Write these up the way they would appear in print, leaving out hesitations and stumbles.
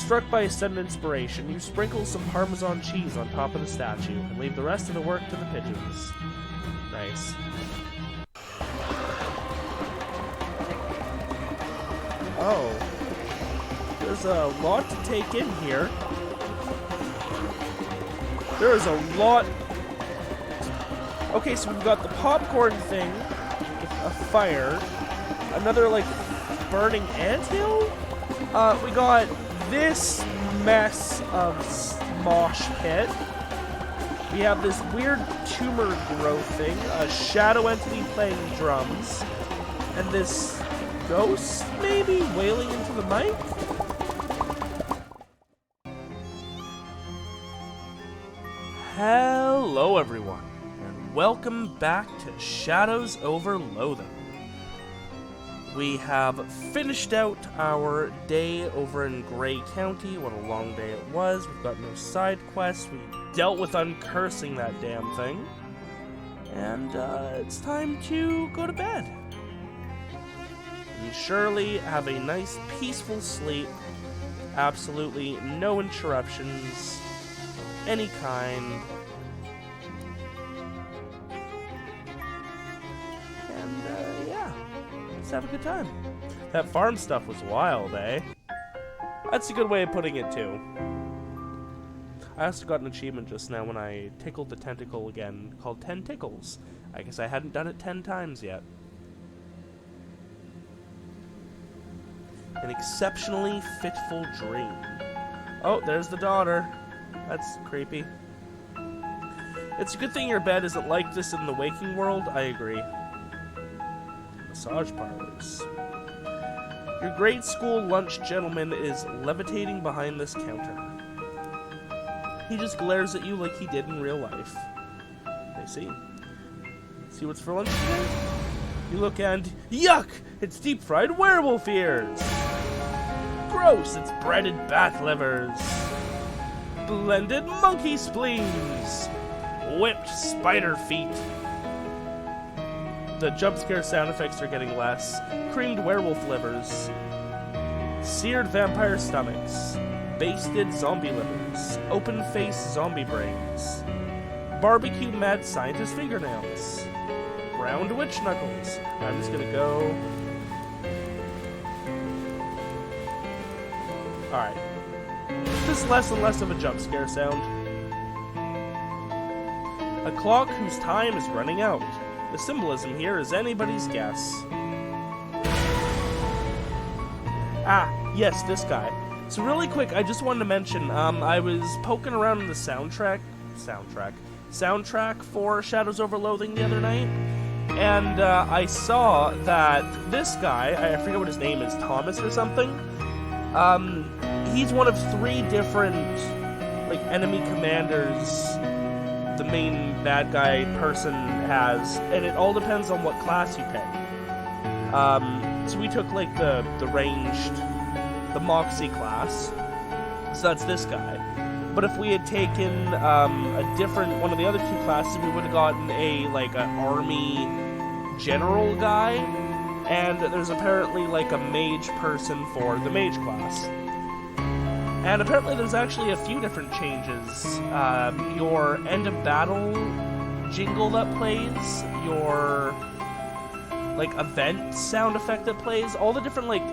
Struck by a sudden inspiration, you sprinkle some Parmesan cheese on top of the statue and leave the rest of the work to the pigeons. Nice. Oh. There's a lot to take in here. There's a lot. Okay, so we've got the popcorn thing with a fire. Another, like, burning anthill? We got this mess of mosh pit. We have this weird tumor growth thing, a shadow entity playing drums, and this ghost, maybe, wailing into the mic? Hello everyone, and welcome back to Shadows Over Loathing. We have finished out our day over in Gray County. What a long day it was. We've got no side quests. We dealt with uncursing that damn thing. And it's time to go to bed. And surely have a nice peaceful sleep. Absolutely no interruptions of any kind. And yeah. Let's have a good time. That farm stuff was wild, eh? That's a good way of putting it, too. I also got an achievement just now when I tickled the tentacle again, called 10 Tickles. I guess I hadn't done it 10 times yet. An exceptionally fitful dream. Oh, there's the daughter. That's creepy. It's a good thing your bed isn't like this in the waking world, I agree. Massage parlors. Your grade school lunch gentleman is levitating behind this counter. He just glares at you like he did in real life. I see. See what's for lunch today? You look and yuck! It's deep-fried werewolf ears! Gross! It's breaded bat livers! Blended monkey spleens! Whipped spider feet! The jump scare sound effects are getting less. Creamed werewolf livers. Seared vampire stomachs. Basted zombie livers. Open-face zombie brains. Barbecue mad scientist fingernails. Ground witch knuckles. I'm just gonna go. Alright. This is less and less of a jump scare sound. A clock whose time is running out. The symbolism here is anybody's guess. Ah, yes, this guy. So really quick, I just wanted to mention, I was poking around in the soundtrack for Shadows Over Loathing the other night, and I saw that this guy, I forget what his name is, Thomas or something, he's one of 3 different, like, enemy commanders the main bad guy person has, and it all depends on what class you pick. So we took, like, the ranged, the Moxie class, so that's this guy. But if we had taken a different, one of the other 2 classes, we would have gotten an army general guy, and there's apparently, like, a mage person for the mage class. And apparently there's actually a few different changes. Your end of battle jingle that plays, your, like, event sound effect that plays, all the different, like,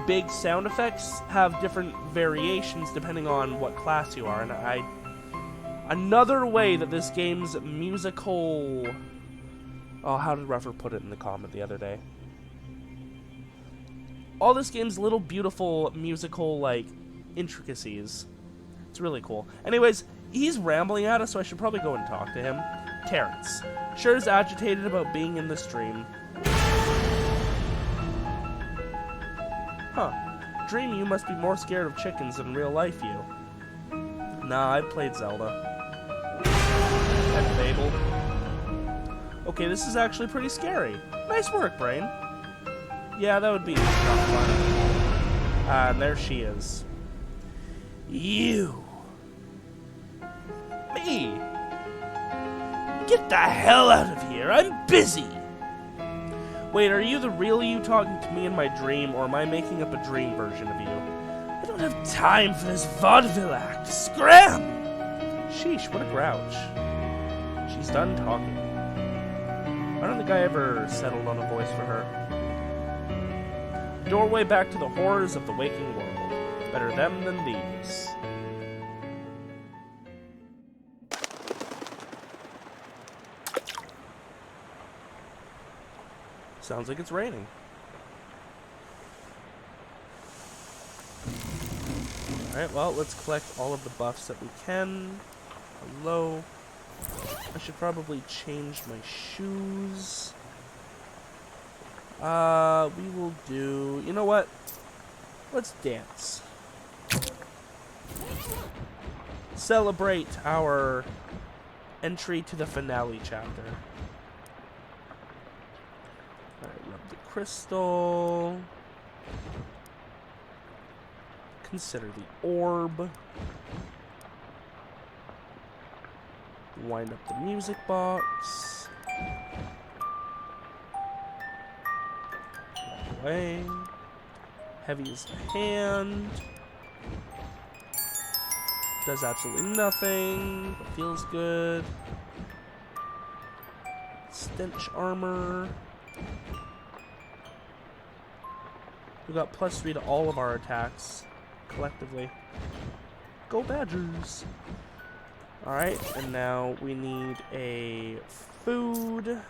big sound effects have different variations depending on what class you are. And another way that this game's musical... Oh, how did Ruffer put it in the comment the other day? All this game's little beautiful musical, like, intricacies. It's really cool. Anyways, he's rambling at us, so I should probably go and talk to him. Terrence. Sure is agitated about being in the stream. Huh. Dream, you must be more scared of chickens than real life you. Nah, I've played Zelda. And Fable. Okay, this is actually pretty scary. Nice work, Brain. Yeah, that would be not fun. And there she is. You. Me. Get the hell out of here. I'm busy. Wait, are you the real you talking to me in my dream, or am I making up a dream version of you? I don't have time for this vaudeville act. Scram! Sheesh, what a grouch. She's done talking. I don't think I ever settled on a voice for her. Doorway back to the horrors of the waking world. Better them than these. Sounds like it's raining. Alright, well, let's collect all of the buffs that we can. Hello. I should probably change my shoes. We will do... You know what? Let's dance. Celebrate our entry to the finale chapter. Alright, rub the crystal. Consider the orb. Wind up the music box. Walk away. Heavy is the hand. Does absolutely nothing, but feels good. Stench armor. We got +3 to all of our attacks collectively. Go Badgers! Alright, and now we need a food.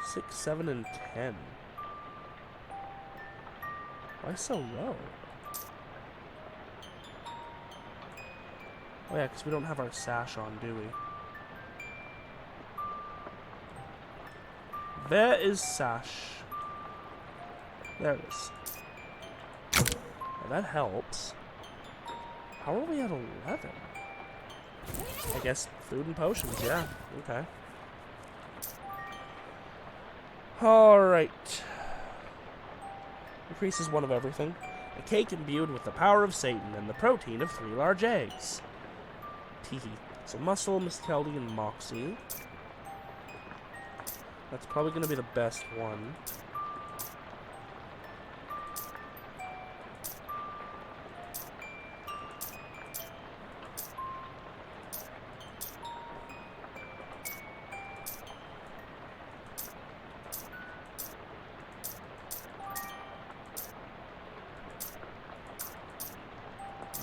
6, 7, and 10. Why so low? Oh yeah, because we don't have our sash on, do we? There is sash. There it is. Well, that helps. How are we at 11? I guess food and potions, yeah. Okay. Alright. Increases 1 of everything. A cake imbued with the power of Satan and the protein of 3 large eggs. Teehee. So Muscle, Miscality, and Moxie. That's probably going to be the best one.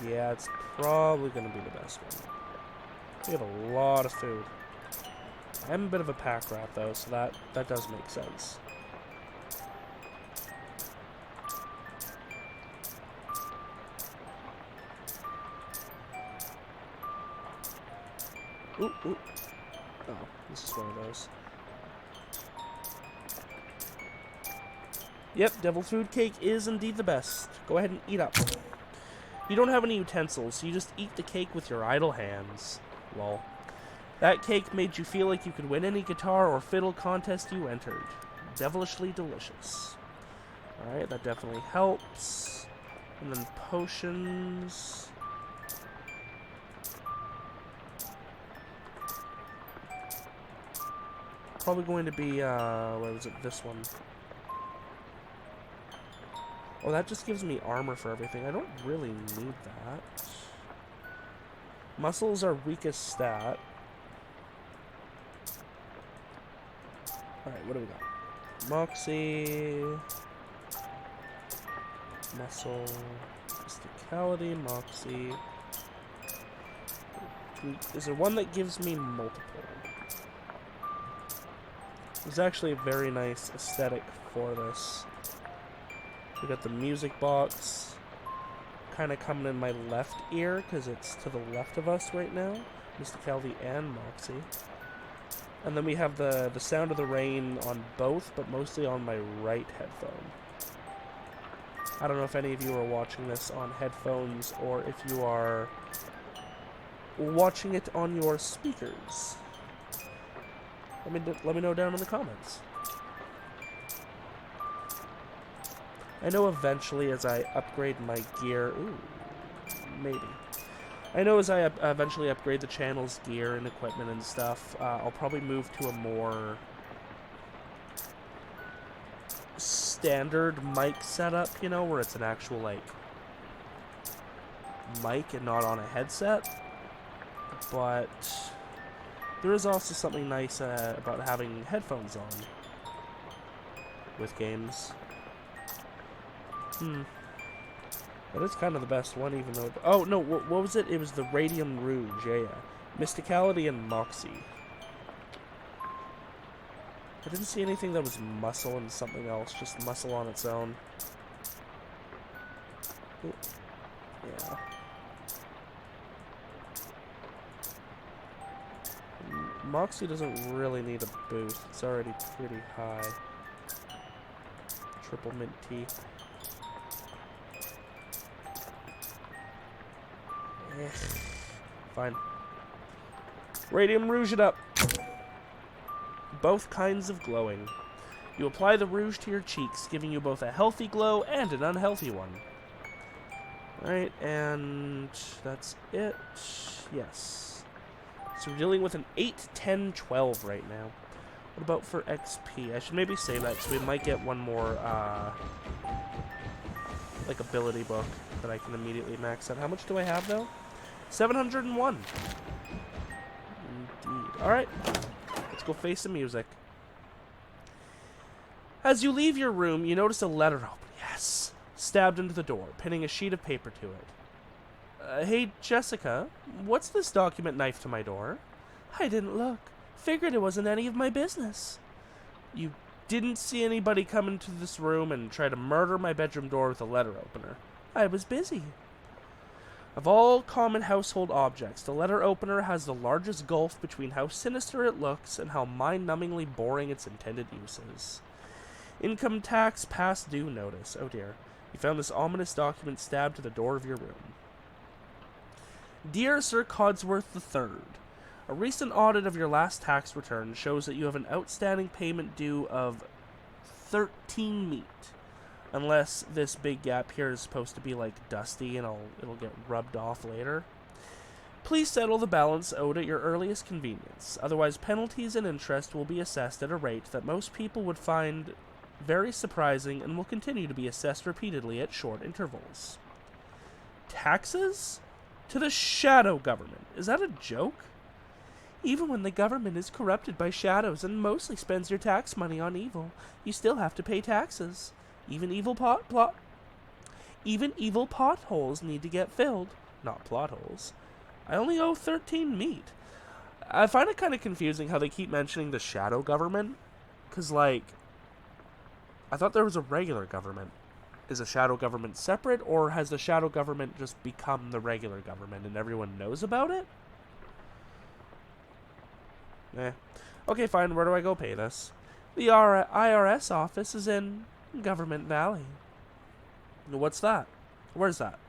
Yeah, it's probably going to be the best one. We have a lot of food. I'm a bit of a pack rat, though, so that does make sense. Ooh, ooh. Oh, this is one of those. Yep, devil food cake is indeed the best. Go ahead and eat up. You don't have any utensils, so you just eat the cake with your idle hands. Lol. That cake made you feel like you could win any guitar or fiddle contest you entered. Devilishly delicious. Alright, that definitely helps. And then potions. Probably going to be, what was it, this one. Oh, that just gives me armor for everything. I don't really need that. Muscle's our weakest stat. Alright, what do we got? Moxie. Muscle. Mysticality, Moxie. Is there one that gives me multiple? There's actually a very nice aesthetic for this. We got the music box kind of coming in my left ear because it's to the left of us right now. Mysticality and Moxie. And then we have the sound of the rain on both, but mostly on my right headphone. I don't know if any of you are watching this on headphones or if you are watching it on your speakers. Let me know down in the comments. I know eventually as I upgrade my gear... Ooh, maybe. I know as I eventually upgrade the channel's gear and equipment and stuff, I'll probably move to a more standard mic setup, you know, where it's an actual, like, mic and not on a headset. But there is also something nice about having headphones on with games. That is kind of the best one, even though... Oh, no, what was it? It was the Radium Rouge, yeah. Mysticality and Moxie. I didn't see anything that was muscle and something else, just muscle on its own. Ooh. Yeah. Moxie doesn't really need a boost. It's already pretty high. Triple mint tea. Fine. Radium Rouge it up. Both kinds of glowing. You apply the rouge to your cheeks, giving you both a healthy glow and an unhealthy one. Alright, and that's it. Yes. So we're dealing with an 8, 10, 12 right now. What about for XP? I should maybe save that, because we might get one more, like, ability book that I can immediately max out. How much do I have, though? 701. Indeed. Alright. Let's go face the music. As you leave your room, you notice a letter open. Yes! Stabbed into the door, pinning a sheet of paper to it. Hey, Jessica, what's this document knifed to my door? I didn't look. Figured it wasn't any of my business. You didn't see anybody come into this room and try to murder my bedroom door with a letter opener. I was busy. Of all common household objects, the letter opener has the largest gulf between how sinister it looks and how mind-numbingly boring its intended use is. Income tax past due notice. Oh dear. You found this ominous document stabbed to the door of your room. Dear Sir Codsworth III, a recent audit of your last tax return shows that you have an outstanding payment due of 13 meat. Unless this big gap here is supposed to be like dusty and it'll get rubbed off later. Please settle the balance owed at your earliest convenience. Otherwise, penalties and interest will be assessed at a rate that most people would find very surprising and will continue to be assessed repeatedly at short intervals. Taxes? To the shadow government. Is that a joke? Even when the government is corrupted by shadows and mostly spends your tax money on evil, you still have to pay taxes. Even evil potholes need to get filled, not plot holes. I only owe 13 meat. I find it kind of confusing how they keep mentioning the shadow government, because, like, I thought there was a regular government. Is a shadow government separate, or has the shadow government just become the regular government and everyone knows about it? Okay, fine, where do I go pay this? The IRS office is in Government Valley. What's that? Where's that?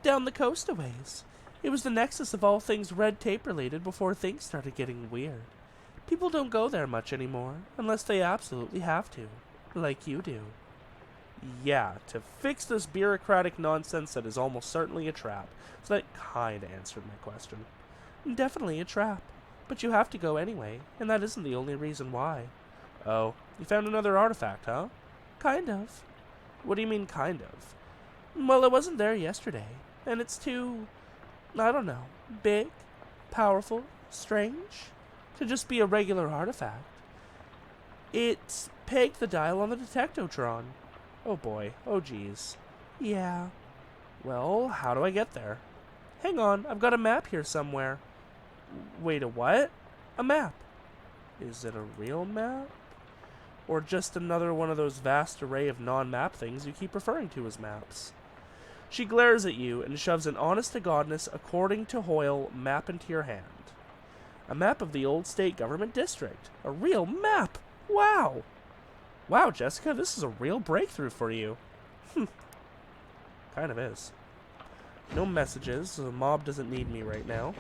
Down the coast a ways. It was the nexus of all things red tape related before things started getting weird. People don't go there much anymore, unless they absolutely have to. Like you do. Yeah, to fix this bureaucratic nonsense that is almost certainly a trap. So that kinda answered my question. Definitely a trap. But you have to go anyway, and that isn't the only reason why. Oh, you found another artifact, huh? Kind of. What do you mean, kind of? Well, it wasn't there yesterday, and it's too, I don't know, big, powerful, strange, to just be a regular artifact. It's pegged the dial on the detectotron. Oh boy, oh geez. Yeah. Well, how do I get there? Hang on, I've got a map here somewhere. Wait, a what? A map. Is it a real map? Or just another one of those vast array of non-map things you keep referring to as maps? She glares at you and shoves an honest-to-godness, according to Hoyle, map into your hand. A map of the old state government district. A real map! Wow! Wow, Jessica, this is a real breakthrough for you. Kind of is. No messages, so the mob doesn't need me right now.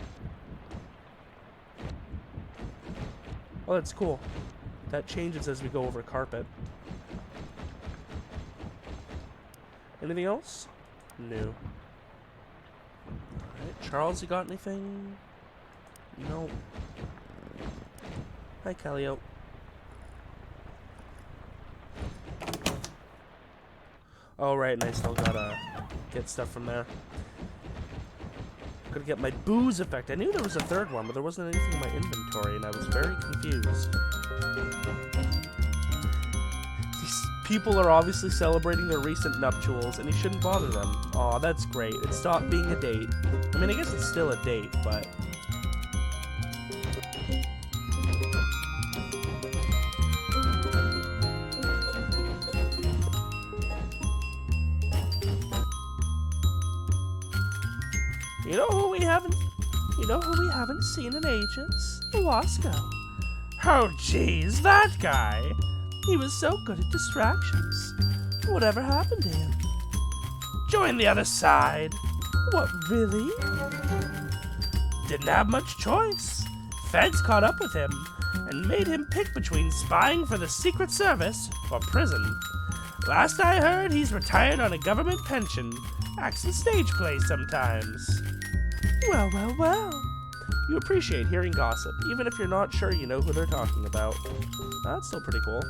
Oh, that's cool. That changes as we go over carpet. Anything else? No. Alright, Charles, you got anything? No. Hi, Callio. Oh, right, and I still gotta get stuff from there. Gotta get my booze effect. I knew there was a third one, but there wasn't anything in my inventory, and I was very confused. These people are obviously celebrating their recent nuptials, and you shouldn't bother them. Aw, that's great. It stopped being a date. I mean, I guess it's still a date, but... You know who we haven't seen in ages? Wasco. Oh jeez, that guy. He was so good at distractions. Whatever happened to him? Join the other side. What, really? Didn't have much choice. Feds caught up with him and made him pick between spying for the Secret Service or prison. Last I heard, he's retired on a government pension. Acts in stage plays sometimes. Well, well, well. You appreciate hearing gossip, even if you're not sure you know who they're talking about. That's still pretty cool.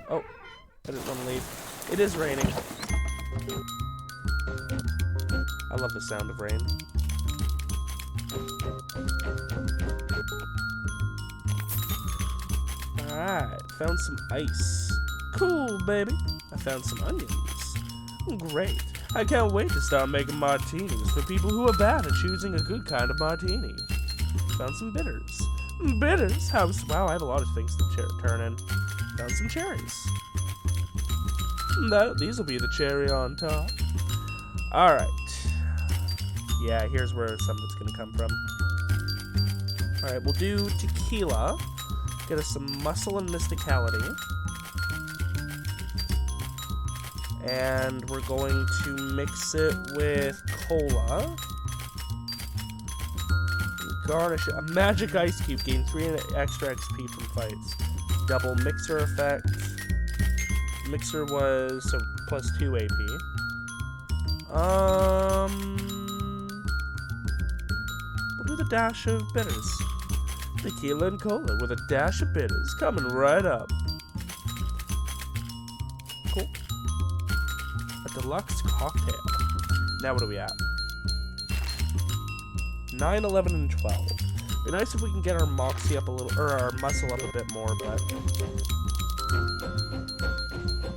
Oh, I didn't want to leave. It is raining. I love the sound of rain. Alright, found some ice. Cool, baby. I found some onions. Great. I can't wait to start making martinis for people who are bad at choosing a good kind of martini. Found some bitters. Bitters? Wow, I have a lot of things to turn in. Found some cherries. These will be the cherry on top. Alright. Yeah, here's where some of it's going to come from. Alright, we'll do tequila. Get us some muscle and mysticality. And we're going to mix it with cola. Garnish it. A magic ice cube. Gain 3 extra XP from fights. Double mixer effect. Mixer was so plus 2 AP. We'll do the dash of bitters. Tequila and cola with a dash of bitters. Coming right up. Cool. Deluxe cocktail. Now what are we at? 9, 11, and 12. Be nice if we can get our moxie up a little, or our muscle up a bit more, but...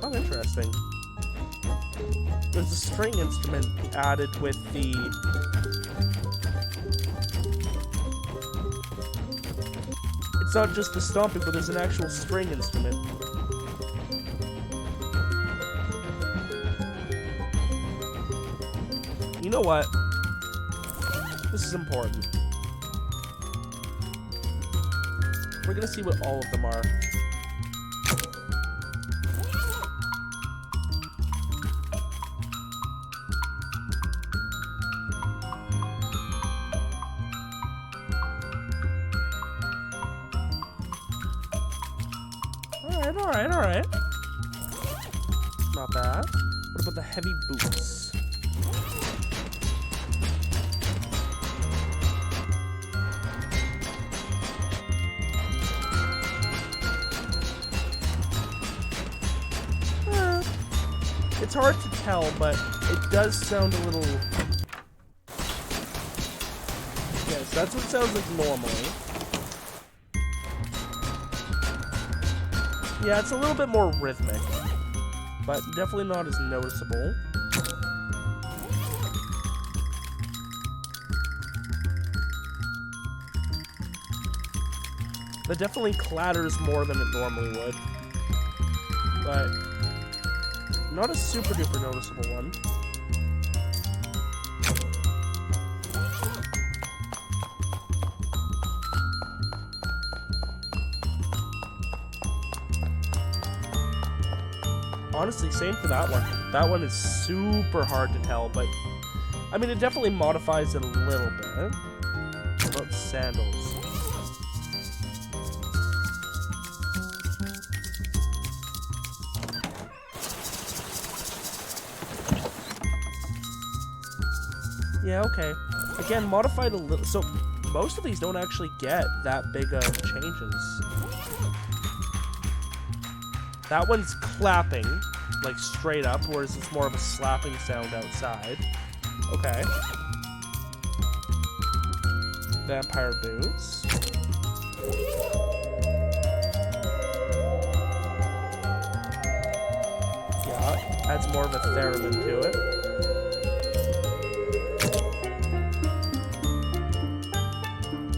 Oh, interesting. There's a string instrument added with the... It's not just the stomping, but there's an actual string instrument. You know what? This is important. We're gonna see what all of them are. Alright. Not bad. What about the heavy boots? It's hard to tell, but it does sound a little... Yes, that's what it sounds like normally. Yeah, it's a little bit more rhythmic, but definitely not as noticeable. That definitely clatters more than it normally would, but not a super duper noticeable one. Honestly, same for that one. That one is super hard to tell, but I mean, it definitely modifies it a little bit. What about sandals? Yeah, okay. Again, modified a little. So, most of these don't actually get that big of changes. That one's clapping. like straight up, whereas it's more of a slapping sound outside. Okay. Vampire boots. Yeah, adds more of a theremin to it.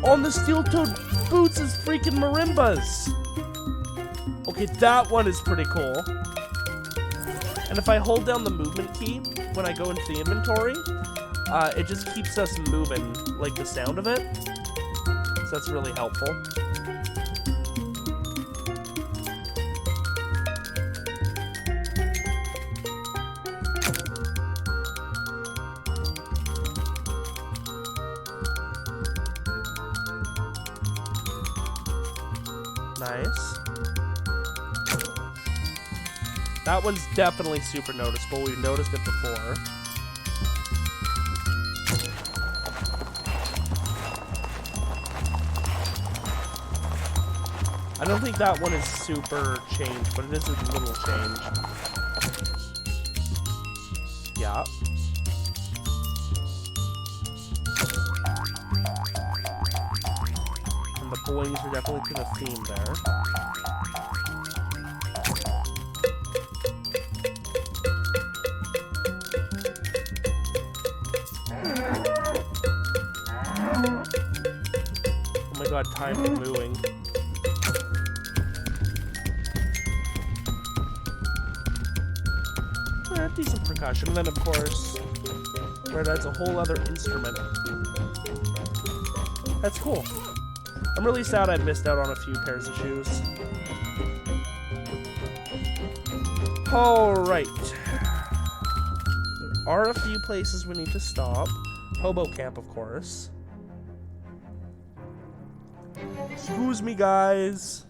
On the steel-toed boots is freaking marimbas! Okay, that one is pretty cool. And if I hold down the movement key when I go into the inventory, it just keeps us moving, like the sound of it. So that's really helpful. Nice. That one's definitely super noticeable. We've noticed it before. I don't think that one is super changed, but it is a little change. Yeah. And the boings are definitely to the theme there. Oh my god, time for mooing. Decent percussion, and then of course, where that's a whole other instrument. That's cool. I'm really sad I missed out on a few pairs of shoes. Alright. There are a few places we need to stop. Hobo camp, of course. Excuse me, guys.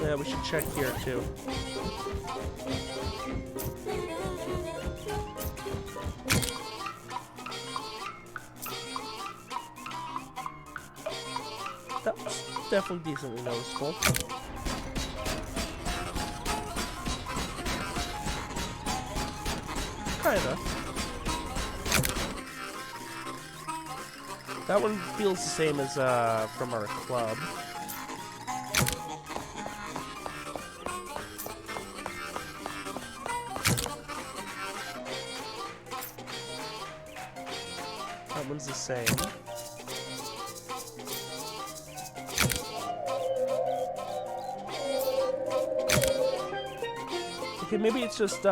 Yeah, we should check here, too. That's definitely decently noticeable. Kinda. That one feels the same as, from our club. That one's the same. Okay, maybe it's just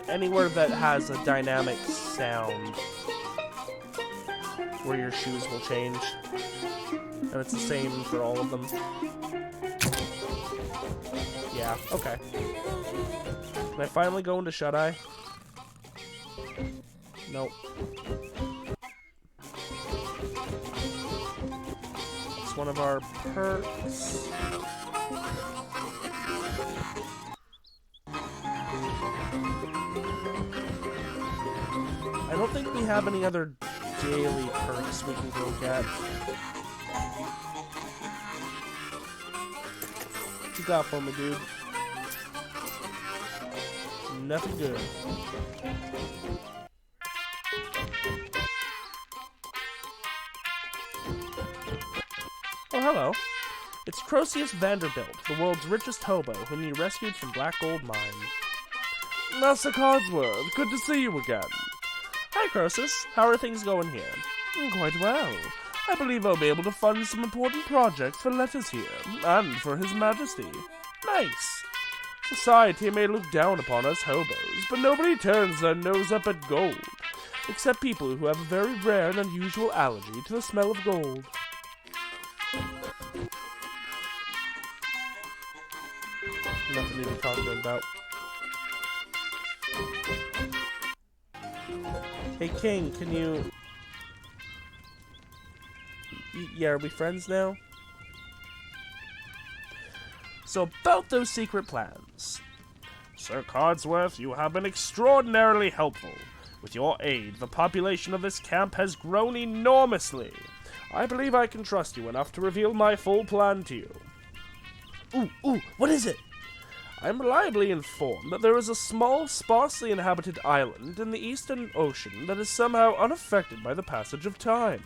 anywhere that has a dynamic sound where your shoes will change. And it's the same for all of them. Yeah, okay. Can I finally go into Shut-Eye? Nope. It's one of our perks. I don't think we have any other daily perks we can go get. What you got for me, dude? Nothing good. Oh, hello. It's Croesus Vanderbilt, the world's richest hobo, whom you rescued from Black Gold Mine. Master Codsworth, good to see you again. Hi, Croesus. How are things going here? Quite well. I believe I'll be able to fund some important projects for Letters here, and for His Majesty. Nice. Society may look down upon us hobos, but nobody turns their nose up at gold, except people who have a very rare and unusual allergy to the smell of gold. Nothing to be talking about. Hey, King, can you... Yeah, are we friends now? So, about those secret plans. Sir Codsworth, you have been extraordinarily helpful. With your aid, the population of this camp has grown enormously. I believe I can trust you enough to reveal my full plan to you. Ooh, what is it? I am reliably informed that there is a small, sparsely inhabited island in the Eastern Ocean that is somehow unaffected by the passage of time.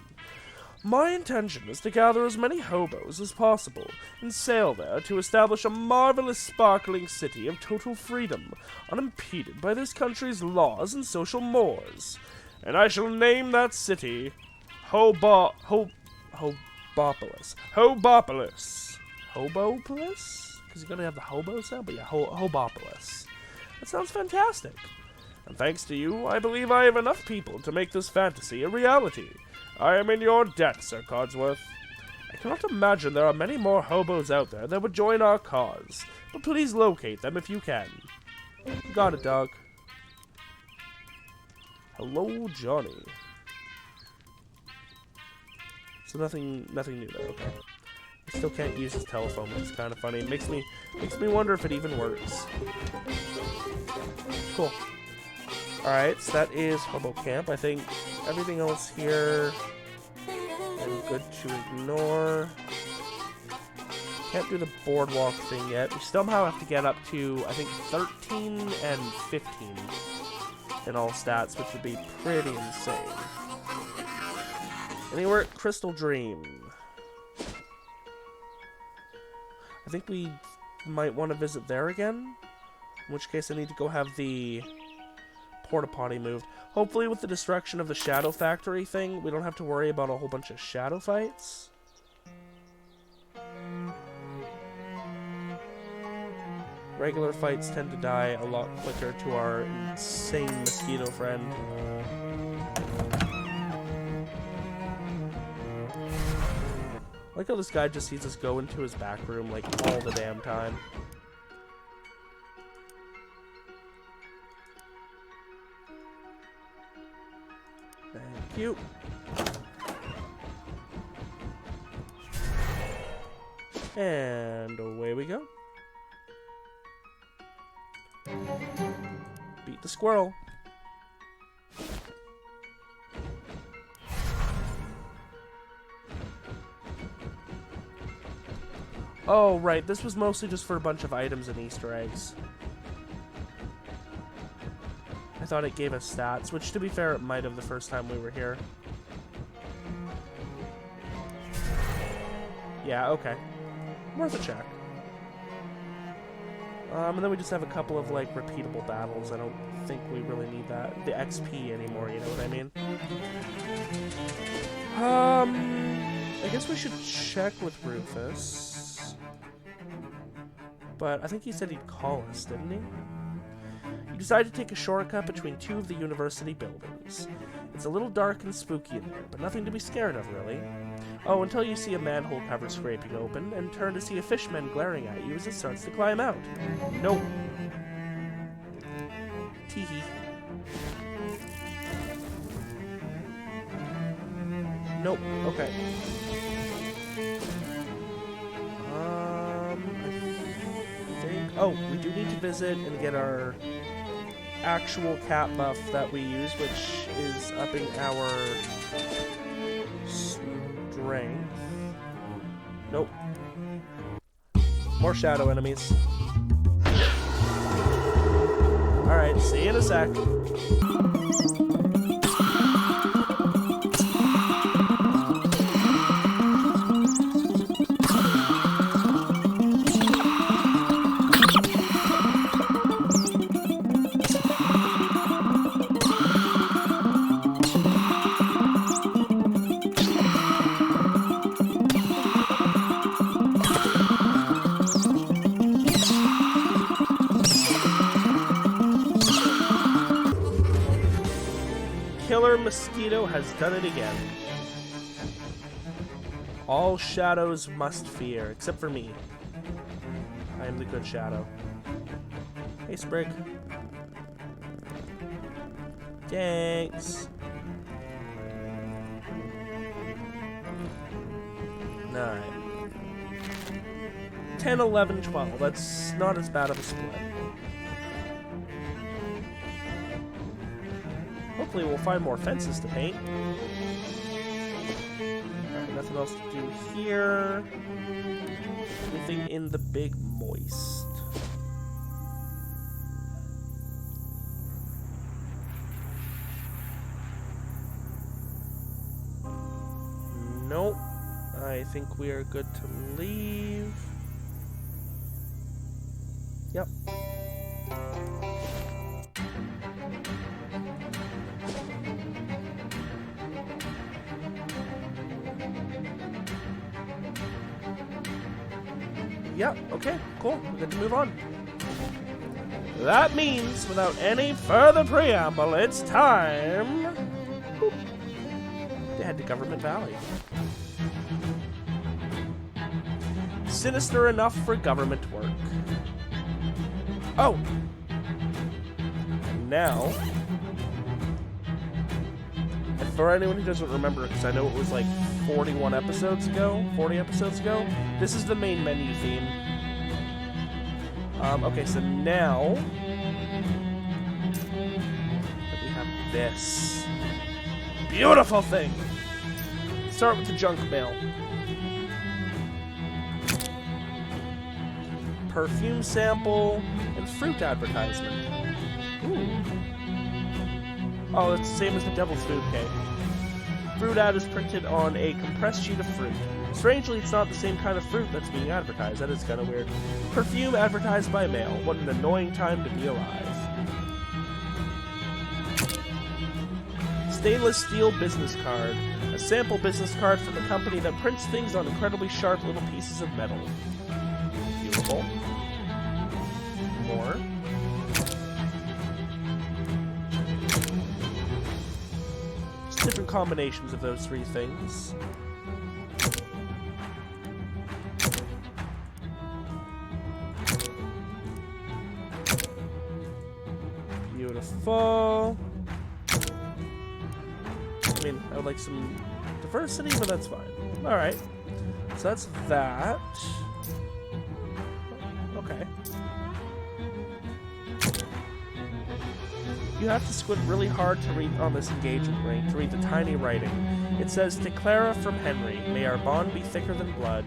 My intention is to gather as many hobos as possible and sail there to establish a marvelous sparkling city of total freedom, unimpeded by this country's laws and social mores. And I shall name that city Hobopolis. Hobopolis. Hobopolis? Because you gotta have the hobo sound, but yeah, Hobopolis. That sounds fantastic. And thanks to you, I believe I have enough people to make this fantasy a reality. I am in your debt, Sir Codsworth. I cannot imagine there are many more hobos out there that would join our cause, but please locate them if you can. Got it, dog. Hello, Johnny. So nothing new there, okay. I still can't use his telephone, which is kind of funny. It makes me wonder if it even works. Cool. Alright, so that is Hobo Camp. I think everything else here I'm good to ignore. Can't do the boardwalk thing yet. We somehow have to get up to, I think, 13 and 15 in all stats, which would be pretty insane. Anywhere at Crystal Dream. I think we might want to visit there again, in which case I need to go have the porta potty moved. Hopefully with the destruction of the Shadow Factory thing, we don't have to worry about a whole bunch of shadow fights. Regular fights tend to die a lot quicker to our insane mosquito friend. I like how this guy just sees us go into his back room like all the damn time. Thank you. And away we go. Beat the squirrel. Oh, right. This was mostly just for a bunch of items and Easter eggs. I thought it gave us stats, which, to be fair, it might have the first time we were here. Yeah, okay. Worth a check. And then we just have a couple of, like, repeatable battles. I don't think we really need that. The XP anymore, you know what I mean? I guess we should check with Rufus. But I think he said he'd call us, didn't he? You decide to take a shortcut between two of the university buildings. It's a little dark and spooky in there, but nothing to be scared of, really. Oh, until you see a manhole cover scraping open, and turn to see a fishman glaring at you as it starts to climb out. Nope. Teehee. Nope. Okay. I think... Oh, we do need to visit and get our actual cat buff that we use, which is upping our strength. Nope. More shadow enemies. Alright, see you in a sec. Mosquito has done it again. All shadows must fear, except for me. I am the good shadow. Hey, Sprig. Thanks. 9. 10, 11, 12. That's not as bad of a split. Hopefully we'll find more fences to paint. Alright, Nothing else to do here. Anything in the big moist? Nope. I think we are good to leave. Yep. Yep, okay, cool. We're good to move on. That means, without any further preamble, it's time to head to Government Valley. Sinister enough for government work. Oh! And now, and for anyone who doesn't remember, because I know it was like 40 episodes ago, this is the main menu theme. Okay, so now we have this beautiful thing. Start with the junk mail. Perfume sample and fruit advertisement. Ooh. Oh, it's the same as the Devil's Food Cake. Fruit ad is printed on a compressed sheet of fruit. Strangely, it's not the same kind of fruit that's being advertised. That is kind of weird. Perfume advertised by mail. What an annoying time to be alive. Stainless steel business card. A sample business card from a company that prints things on incredibly sharp little pieces of metal. Beautiful. More. Just different combinations of those three things. Beautiful. I mean, I would like some diversity, but that's fine. Alright. So that's that. Okay. You have to squint really hard to read on this engagement ring, to read the tiny writing. It says, "To Clara from Henry, may our bond be thicker than blood."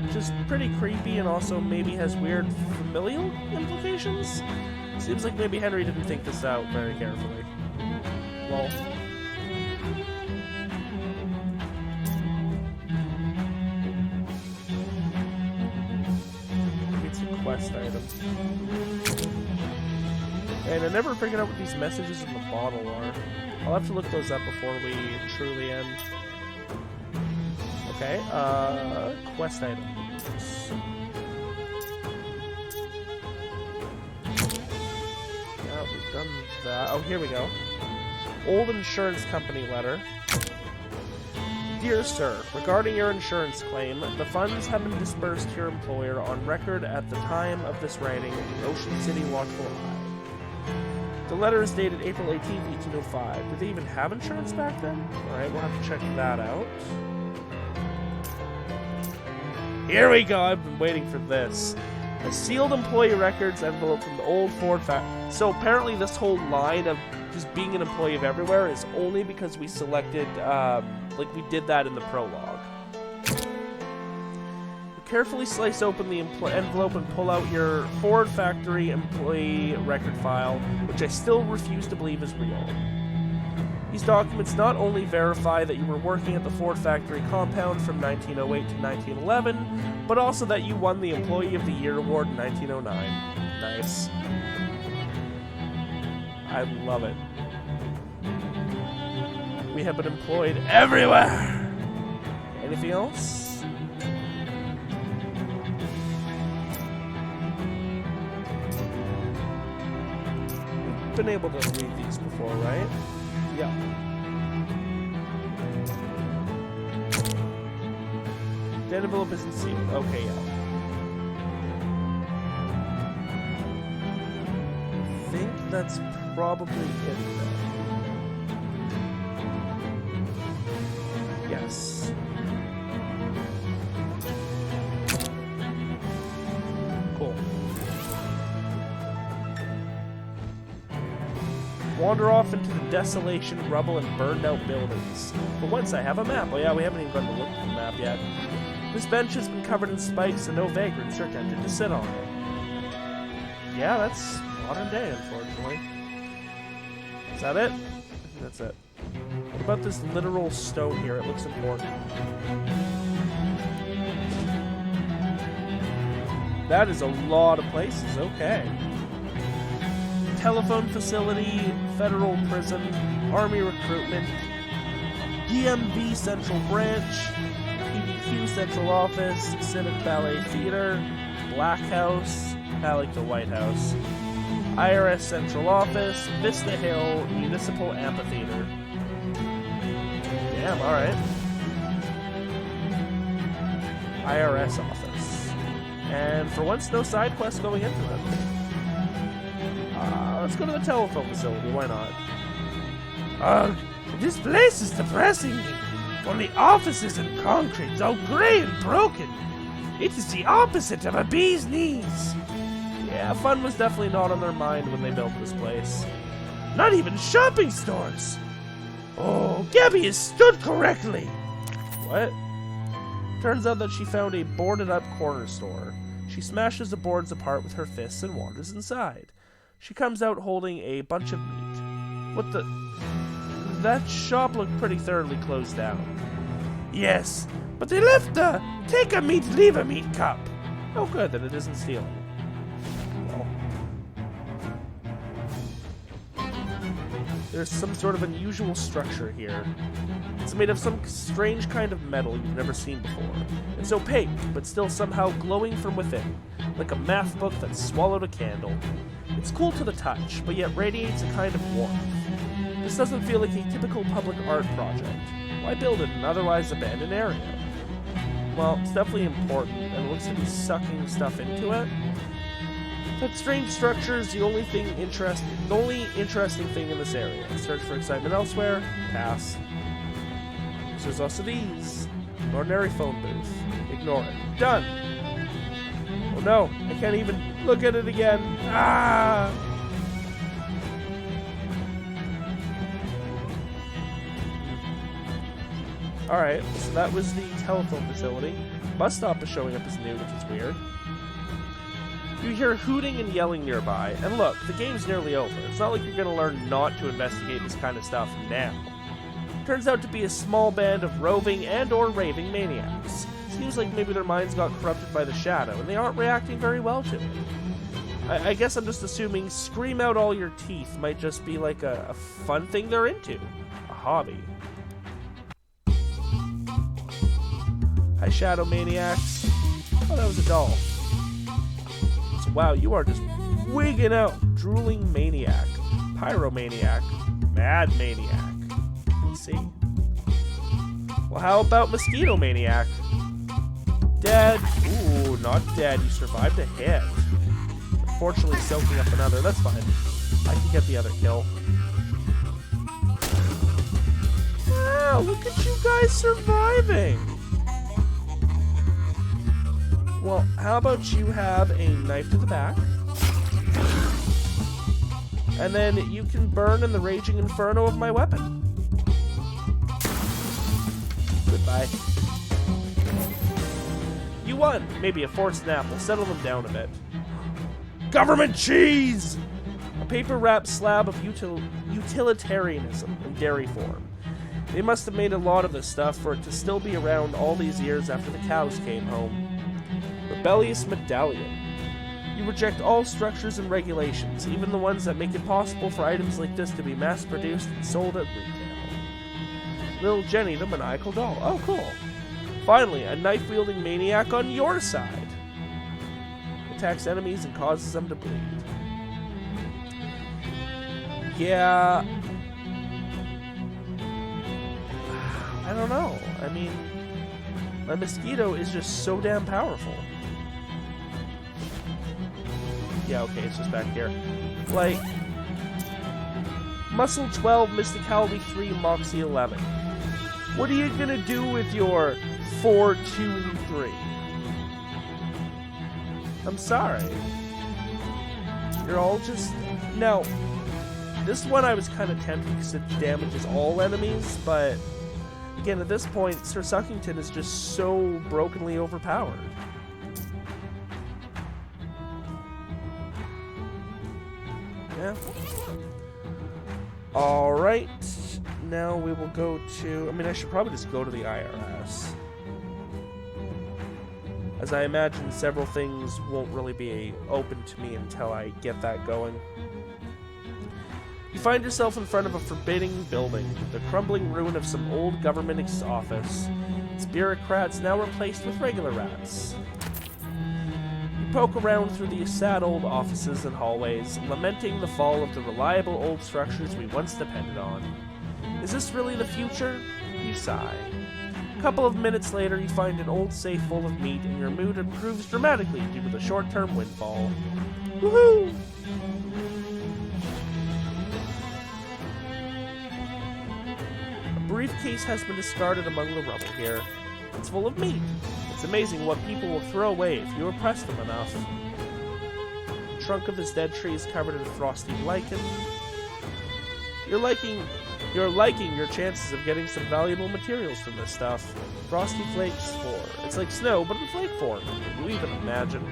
Which is pretty creepy and also maybe has weird familial implications. Seems like maybe Henry didn't think this out very carefully. Well. It's a quest item. And I never figured out what these messages in the bottle are. I'll have to look those up before we truly end. Okay, quest items. Yeah, we've done that. Oh, here we go. Old insurance company letter. Dear Sir, regarding your insurance claim, the funds have been disbursed to your employer on record at the time of this writing in Ocean City, Watchful Eye. The letter is dated April 18th, 1805. Did they even have insurance back then? Alright, we'll have to check that out. Here we go, I've been waiting for this. A sealed employee records envelope from the old Ford factory. So apparently this whole line of just being an employee of everywhere is only because we selected, like we did that in the prologue. Carefully slice open the envelope and pull out your Ford factory employee record file, which I still refuse to believe is real. These documents not only verify that you were working at the Ford factory compound from 1908 to 1911, but also that you won the Employee of the Year award in 1909. Nice. I love it. We have been employed everywhere! Anything else? Been able to read these before, right? Yeah. Dead envelope isn't sealed. Okay, yeah. I think that's probably it then. Yes. Cool. Wander off into the desolation, rubble, and burned-out buildings. For once, I have a map. Oh yeah, we haven't even gone to look at the map yet. This bench has been covered in spikes, and no vagrants are tempted to sit on it. Yeah, that's modern day, unfortunately. Is that it? I think that's it. What about this literal stone here? It looks important. That is a lot of places. Okay. Telephone facility, federal prison, army recruitment, DMV central branch, PDQ central office, Civic Ballet Theater, Black House, I like the White House, IRS central office, Vista Hill, municipal amphitheater. Damn, alright. IRS office. And for once, no side quests going into it. Let's go to the telephone facility, why not? This place is depressing me. For the offices and concrete, so grey and broken. It is the opposite of a bee's knees. Yeah, fun was definitely not on their mind when they built this place. Not even shopping stores. Oh, Gabby is stood correctly. What? Turns out that she found a boarded-up corner store. She smashes the boards apart with her fists and wanders inside. She comes out holding a bunch of meat. What the... That shop looked pretty thoroughly closed down. Yes, but they left the take a meat, leave a meat cup. Oh good, then it isn't stealing. Well. There's some sort of unusual structure here. It's made of some strange kind of metal you've never seen before. It's opaque, but still somehow glowing from within, like a math book that swallowed a candle. It's cool to the touch, but yet radiates a kind of warmth. This doesn't feel like a typical public art project. Why build it in an otherwise abandoned area? Well, it's definitely important, and it looks to be sucking stuff into it. That strange structure is the only interesting thing in this area. Search for excitement elsewhere. Pass. So there's also these. An ordinary phone booth. Ignore it. Done! Oh no, I can't even look at it again. Ah! Alright, so that was the telephone facility. Bus stop is showing up as new, which is weird. You hear hooting and yelling nearby, and look, the game's nearly over. It's not like you're gonna learn not to investigate this kind of stuff now. Turns out to be a small band of roving and or raving maniacs. Seems like maybe their minds got corrupted by the shadow, and they aren't reacting very well to it. I guess I'm just assuming scream out all your teeth might just be like a fun thing they're into. A hobby. Hi, Shadow Maniacs. Oh, that was a doll. So, wow, you are just wigging out. Drooling Maniac. Pyromaniac. Mad Maniac. Let's see. Well, how about Mosquito Maniac? Dead. Ooh, not dead. You survived a hit. Unfortunately, soaking up another. That's fine. I can get the other kill. Wow, look at you guys surviving. Well, how about you have a knife to the back? And then you can burn in the raging inferno of my weapon. Goodbye. You won! Maybe a forced nap will settle them down a bit. Government cheese! A paper-wrapped slab of utilitarianism in dairy form. They must have made a lot of this stuff for it to still be around all these years after the cows came home. Rebellious medallion. You reject all structures and regulations, even the ones that make it possible for items like this to be mass-produced and sold at retail. Little Jenny, the maniacal doll. Oh, cool. Finally, a knife-wielding maniac on your side. Attacks enemies and causes them to bleed. Yeah. I don't know. I mean, my mosquito is just so damn powerful. Yeah, okay, it's just back here. Like, Muscle 12, Mysticality 3, Moxie 11. What are you gonna do with your 4, 2, and 3? I'm sorry. You're all just... No. This one I was kind of tempted because it damages all enemies, but again, at this point, Sir Suckington is just so brokenly overpowered. Yeah. Alright, now we will go to... I mean, I should probably just go to the IRS. As I imagine several things won't really be open to me until I get that going. You find yourself in front of a forbidding building, the crumbling ruin of some old government office. Its bureaucrats now replaced with regular rats. You poke around through the sad old offices and hallways, lamenting the fall of the reliable old structures we once depended on. Is this really the future? You sigh. A couple of minutes later, you find an old safe full of meat, and your mood improves dramatically due to the short-term windfall. Woohoo! A briefcase has been discarded among the rubble here. It's full of meat. It's amazing what people will throw away if you oppress them enough. The trunk of his dead tree is covered in frosty lichen. You're liking your chances of getting some valuable materials from this stuff. Frosty flakes it's like snow, but in flake form. Can you even imagine?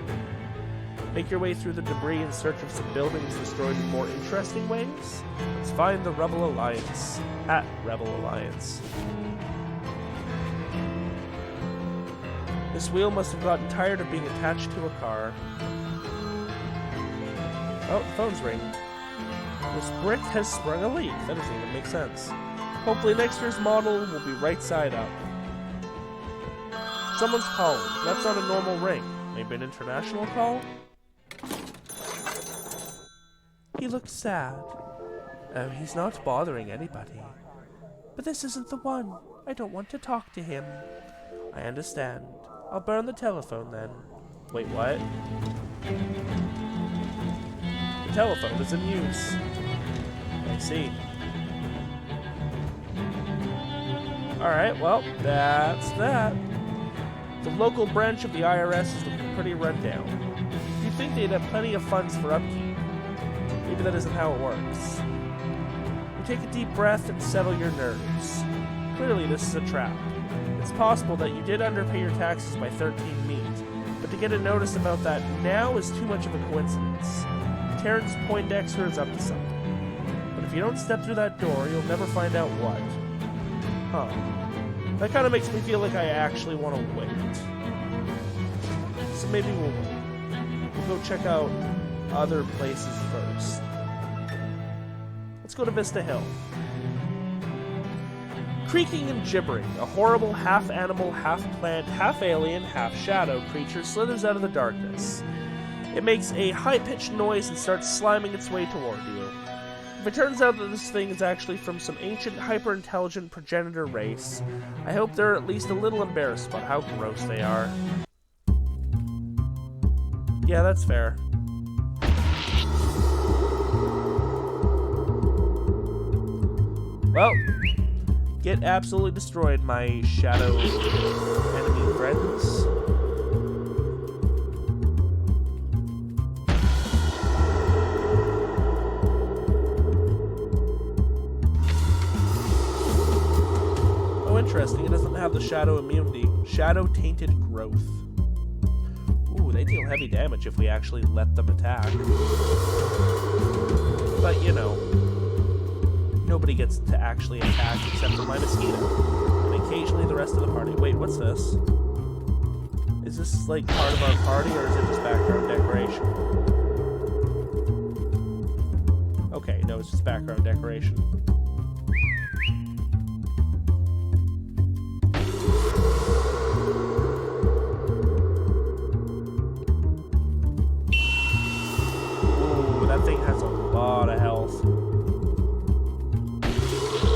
Make your way through the debris in search of some buildings destroyed in more interesting ways? Let's find the Rebel Alliance. At Rebel Alliance. This wheel must have gotten tired of being attached to a car. Oh, the phone's ringing. This brick has sprung a leak. That doesn't even make sense. Hopefully next year's model will be right side up. Someone's calling. That's not a normal ring. Maybe an international call? He looks sad. Oh, he's not bothering anybody. But this isn't the one. I don't want to talk to him. I understand. I'll burn the telephone then. Wait, what? The telephone is in use. I see. Alright, well, that's that. The local branch of the IRS is looking pretty run down. You'd think they'd have plenty of funds for upkeep. Maybe that isn't how it works. You take a deep breath and settle your nerves. Clearly this is a trap. It's possible that you did underpay your taxes by 13 meat, but to get a notice about that now is too much of a coincidence. Terrence Poindexter is up to something. But if you don't step through that door, you'll never find out what. Huh. That kind of makes me feel like I actually want to wait. So maybe we'll go check out other places first. Let's go to Vista Hill. Creaking and gibbering, a horrible half-animal, half-plant, half-alien, half-shadow creature slithers out of the darkness. It makes a high-pitched noise and starts sliming its way toward you. If it turns out that this thing is actually from some ancient, hyper-intelligent progenitor race, I hope they're at least a little embarrassed about how gross they are. Yeah, that's fair. Well, get absolutely destroyed, my shadow enemy friends. Oh, interesting. It doesn't have the shadow immunity. Shadow tainted growth. Ooh, they deal heavy damage if we actually let them attack. But, you know, nobody gets to actually attack except for my mosquito. And occasionally the rest of the party. Wait, what's this? Is this, like, part of our party, or is it just background decoration? Okay, no, it's just background decoration. Ooh, that thing has a lot of health.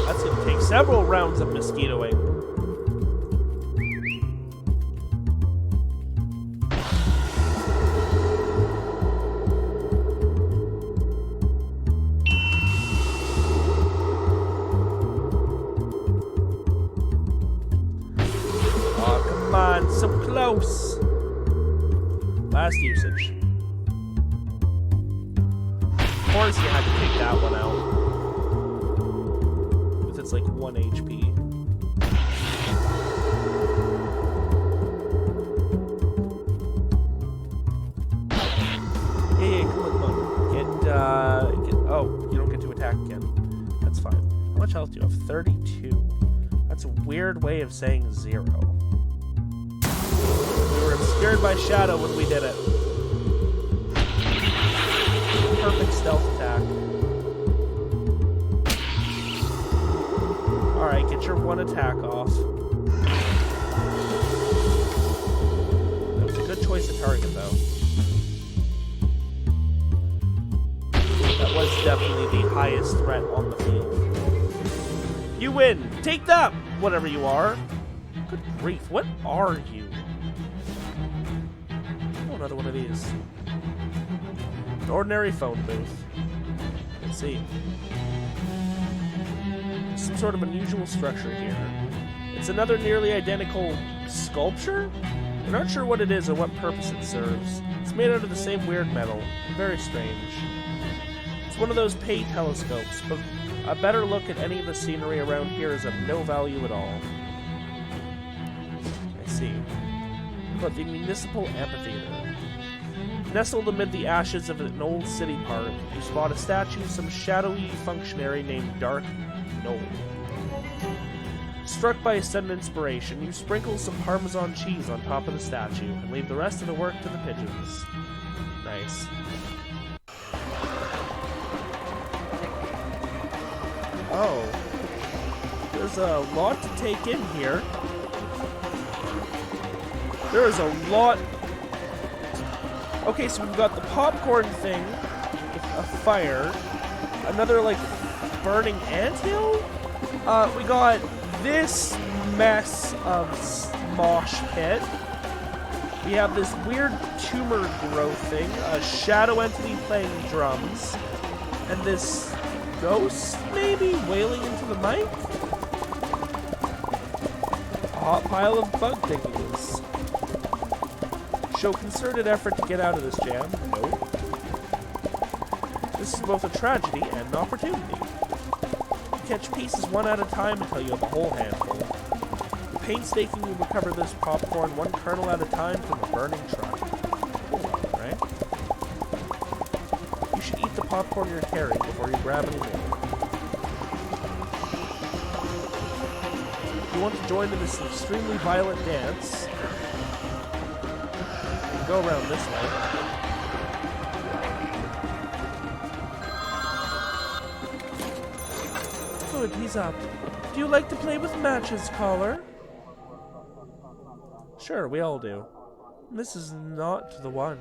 That's gonna take several rounds of mosquitoing. Oh, come on, so close. Last usage. Of course you had to take that one out. It's like 1 HP. Yeah, come on. Oh, you don't get to attack again. That's fine. How much health do you have? 32. That's a weird way of saying 0. We were obscured by shadow when we did it. Perfect stealth attack. Alright, get your 1 attack off. That was a good choice of target, though. That was definitely the highest threat on the field. You win! Take that, whatever you are! Good grief, what are you? Oh, another one of these. An ordinary phone booth. Let's see. Some sort of unusual structure here. It's another nearly identical sculpture? We're not sure what it is or what purpose it serves. It's made out of the same weird metal. Very strange. It's one of those pay telescopes, but a better look at any of the scenery around here is of no value at all. I see. But the municipal amphitheater. Nestled amid the ashes of an old city park, you spot a statue of some shadowy functionary named Dark Knoll. Struck by a sudden inspiration, you sprinkle some Parmesan cheese on top of the statue and leave the rest of the work to the pigeons. Nice. Oh. There's a lot to take in here. There is a lot. Okay, so we've got the popcorn thing, a fire, another, like, burning anthill? We got this mess of mosh pit. We have this weird tumor growth thing, a shadow entity playing drums, and this ghost, maybe, wailing into the mic? A hot pile of bug thingies. Show concerted effort to get out of this jam. Nope. This is both a tragedy and an opportunity. You catch pieces one at a time until you have a whole handful. You painstakingly recover this popcorn one kernel at a time from a burning truck. Right? You should eat the popcorn you're carrying before you grab any more. If you want to join in this extremely violent dance, go around this way. Good, he's up. Do you like to play with matches, caller? Sure, we all do. This is not the one.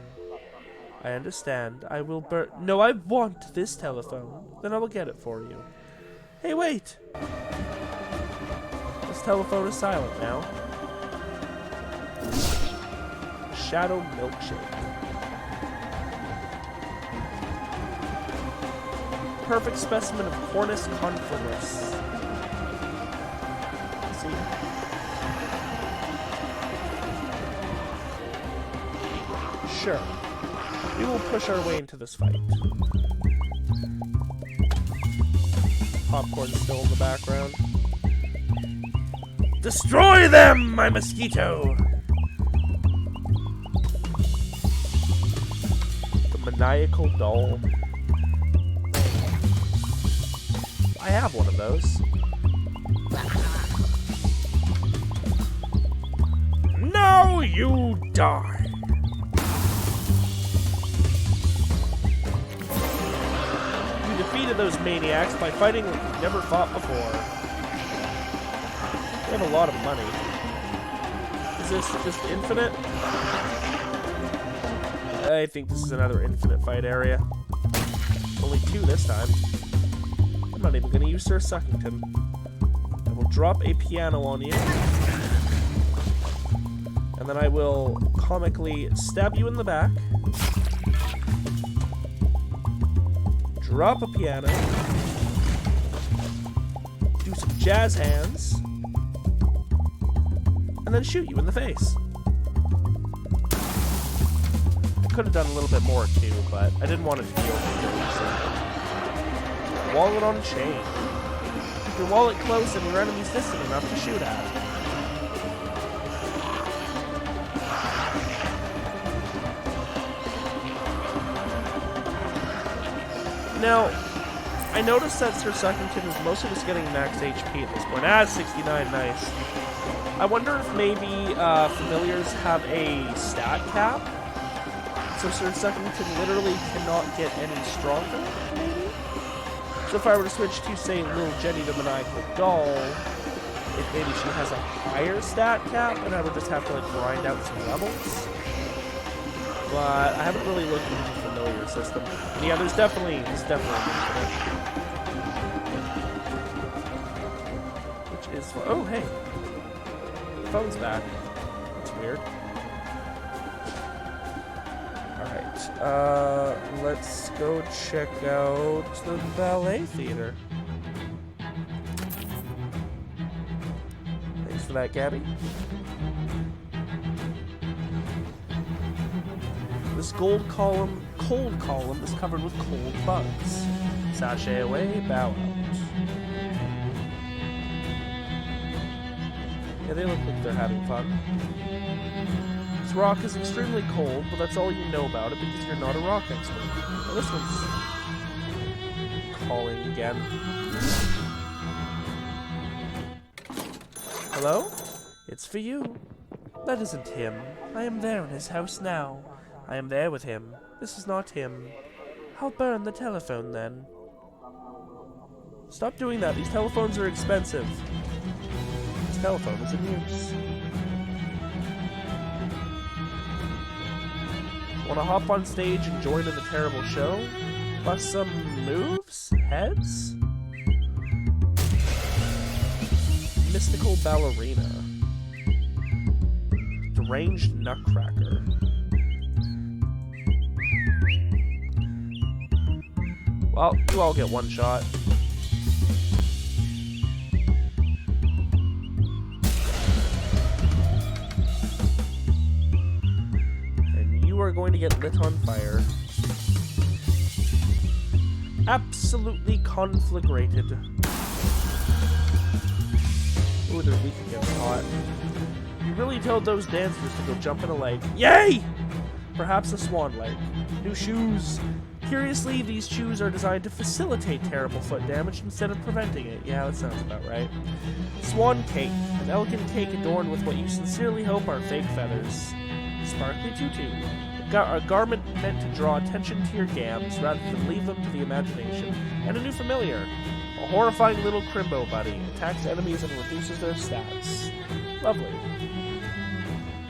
I understand. I will No, I want this telephone. Then I will get it for you. Hey, wait! This telephone is silent now. Shadow milkshake. Perfect specimen of Cornus conformis. Let's see. Sure. We will push our way into this fight. Popcorn still in the background. Destroy them, my mosquito! Maniacal doll. I have one of those. Now you die. You defeated those maniacs by fighting like you've never fought before. They have a lot of money. Is this just infinite? I think this is another infinite fight area. Only 2 this time. I'm not even going to use Sir Suckington. I will drop a piano on you. And then I will comically stab you in the back. Drop a piano. Do some jazz hands. And then shoot you in the face. Could have done a little bit more too, but I didn't want it to be overkill, so. Wallet on chain. your wallet close and your enemies distant enough to shoot at. Now, I noticed that Sir Suckington is mostly just getting max HP at this point. 69, nice. I wonder if maybe familiars have a stat cap, so Sir Suckington literally cannot get any stronger, maybe? So if I were to switch to, say, Little Jenny the Maniacal Doll, if maybe she has a higher stat cap, and I would just have to, like, grind out some levels. But I haven't really looked into the familiar system. And yeah, there's definitely an infinite. Which is fun. Oh, hey. The phone's back. That's weird. Alright, let's go check out the ballet theater. Thanks for that, Gabby. This cold column is covered with cold bugs. Sashay away, bow out. Yeah, they look like they're having fun. This rock is extremely cold, but that's all you know about it because you're not a rock expert. Well, this one's calling again. Hello? It's for you. That isn't him. I am there in his house now. I am there with him. This is not him. I'll burn the telephone then. Stop doing that. These telephones are expensive. This telephone is in use. Want to hop on stage and join in the terrible show? Bust some moves? Heads? Mystical ballerina. Deranged nutcracker. Well, you all get one shot. And you are going to get lit on fire. Absolutely conflagrated. Ooh, they're weak against hot. You really told those dancers to go jump in a lake. Yay! Perhaps a swan lake. New shoes. Curiously, these shoes are designed to facilitate terrible foot damage instead of preventing it. Yeah, that sounds about right. Swan cake. An elegant cake adorned with what you sincerely hope are fake feathers. Sparkly tutu. A garment meant to draw attention to your gams rather than leave them to the imagination. And a new familiar. A horrifying little Crimbo buddy. Attacks enemies and reduces their stats. Lovely.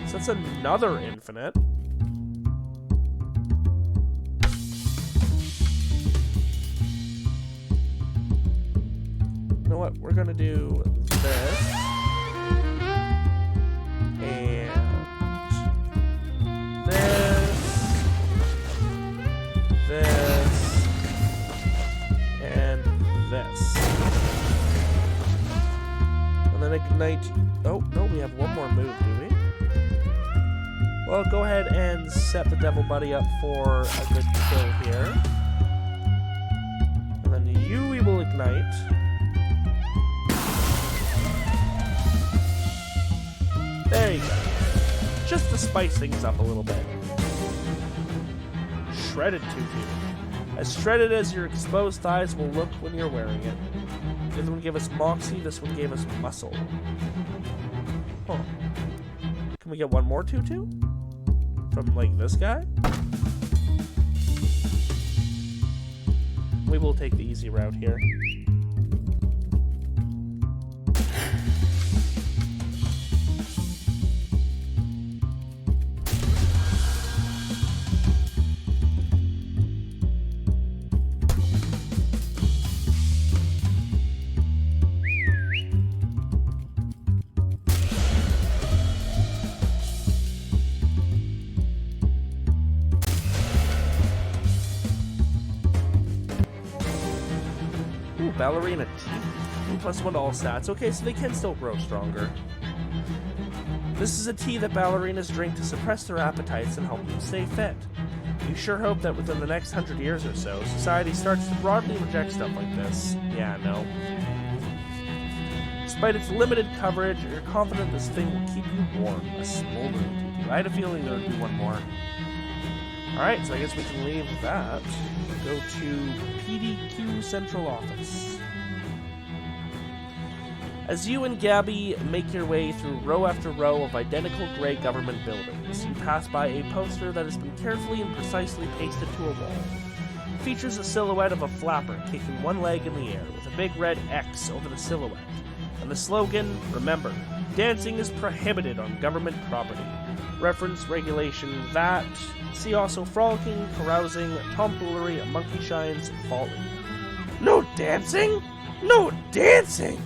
So that's another infinite. You know what? We're gonna do this. And this. This. And this. And then ignite. Oh, no, we have one more move, do we? Well, go ahead and set the Devil Buddy up for a good kill here. And then you we will ignite. There you go. Just to spice things up a little bit. Shredded tutu. As shredded as your exposed thighs will look when you're wearing it. The other one gave us moxie, this one gave us muscle. Huh. Can we get one more tutu? From, like, this guy? We will take the easy route here. Ballerina T. +1 to all stats. Okay, so they can still grow stronger. This is a tea that ballerinas drink to suppress their appetites and help them stay fit. You sure hope that within the next 100 years or so, society starts to broadly reject stuff like this. Yeah, no. Despite its limited coverage, you're confident this thing will keep you warm. A smoldering teepee. I had a feeling there would be one more. Alright, so I guess we can leave that. Go to PDQ Central Office. As you and Gabby make your way through row after row of identical gray government buildings, you pass by a poster that has been carefully and precisely pasted to a wall. It features a silhouette of a flapper kicking one leg in the air with a big red X over the silhouette, and the slogan, "Remember, dancing is prohibited on government property." Reference regulation VAT. See also frolicking, carousing, tomfoolery, monkey shines, folly. No dancing? No dancing!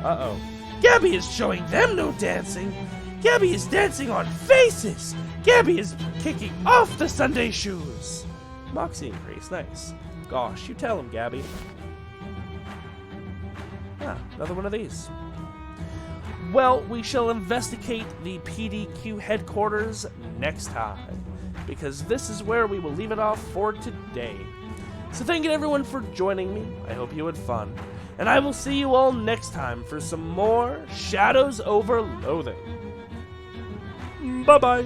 Uh-oh. Gabby is showing them no dancing. Gabby is dancing on faces. Gabby is kicking off the Sunday shoes. Moxie increase, nice. Gosh, you tell him, Gabby. Ah, another one of these. Well, we shall investigate the PDQ headquarters next time, because this is where we will leave it off for today. So thank you everyone for joining me. I hope you had fun. And I will see you all next time for some more Shadows Over Loathing. Bye-bye.